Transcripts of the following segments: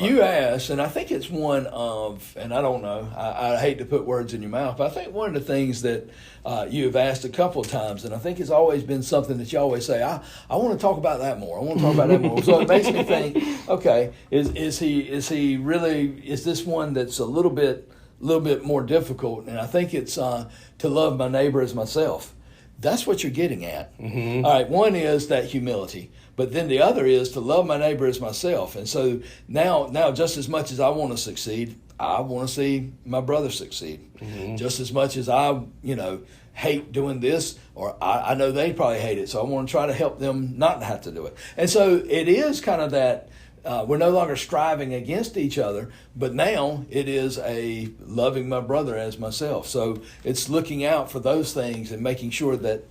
you asked, and I think it's one of, and I don't know, I hate to put words in your mouth, but I think one of the things that you have asked a couple of times, and I think it's always been something that you always say, I want to talk about that more. I want to talk about that more. So it makes me think, okay, is this one that's a little bit more difficult? And I think it's to love my neighbor as myself. That's what you're getting at. Mm-hmm. All right, one is that humility, but then the other is to love my neighbor as myself. And so now just as much as I want to succeed, I want to see my brother succeed. Mm-hmm. Just as much as I, hate doing this, or I know they probably hate it, so I want to try to help them not have to do it. And so it is kind of that we're no longer striving against each other, but now it is a loving my brother as myself. So it's looking out for those things and making sure that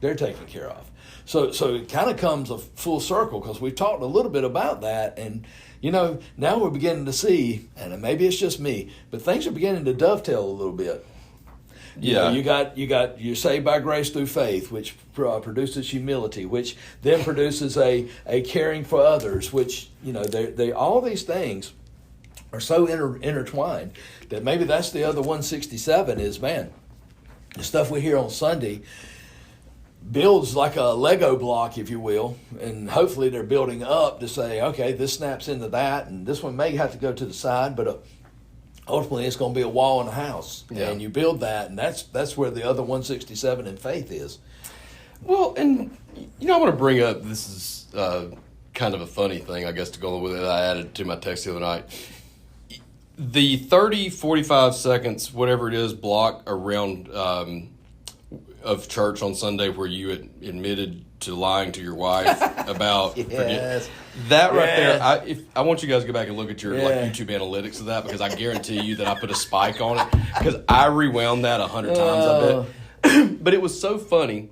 they're taken care of. So it kind of comes a full circle, because we've talked a little bit about that, and now we're beginning to see, and maybe it's just me, but things are beginning to dovetail a little bit. Yeah, you're saved by grace through faith, which produces humility, which then produces a caring for others, which they all these things are so intertwined that maybe that's the other 167 is, man, the stuff we hear on Sunday builds like a Lego block, if you will, and hopefully they're building up to say, okay, this snaps into that, and this one may have to go to the side, but ultimately it's going to be a wall in a house. Yeah. And you build that, and that's where the other 167 in faith is. Well, and I want to bring up, this is kind of a funny thing, I guess, to go with it, I added to my text the other night. The 30, 45 seconds, whatever it is, block around of church on Sunday where you admitted to lying to your wife about yes. That right there. I want you guys to go back and look at your YouTube analytics of that, because I guarantee you that I put a spike on it, because I rewound that 100 times, I bet. But it was so funny.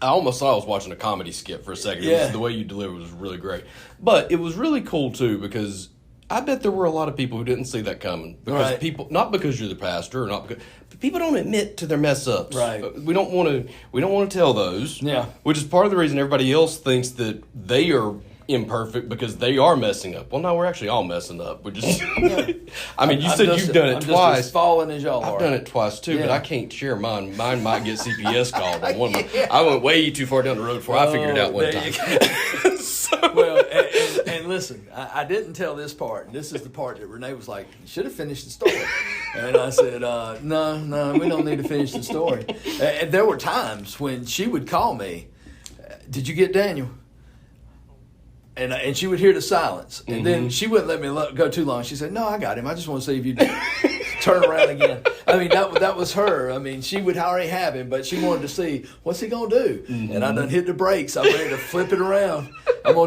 I almost thought I was watching a comedy skit for a second. Yeah. The way you delivered was really great. But it was really cool too, because I bet there were a lot of people who didn't see that coming. Because people, not because you're the pastor, or not because, but people don't admit to their mess ups. Right. We don't want to tell those. Yeah. Which is part of the reason everybody else thinks that they are imperfect, because they are messing up. Well, no, we're actually all messing up. We're just. I mean, you said you've done it twice. Just as fallen as y'all are. I've done it twice too, but I can't share mine. Mine might get CPS called on one. I went way too far down the road before I figured it out one time. Well, and listen, I didn't tell this part. And this is the part that Renee was like, you should have finished the story. And I said, no, we don't need to finish the story. And there were times when she would call me, did you get Daniel? And she would hear the silence. And then she wouldn't let me go too long. She said, no, I got him. I just want to see if you turn around again. I mean, that was her. I mean, she would already have him, but she wanted to see, what's he going to do? And I done hit the brakes. I'm ready to flip it around. I'm going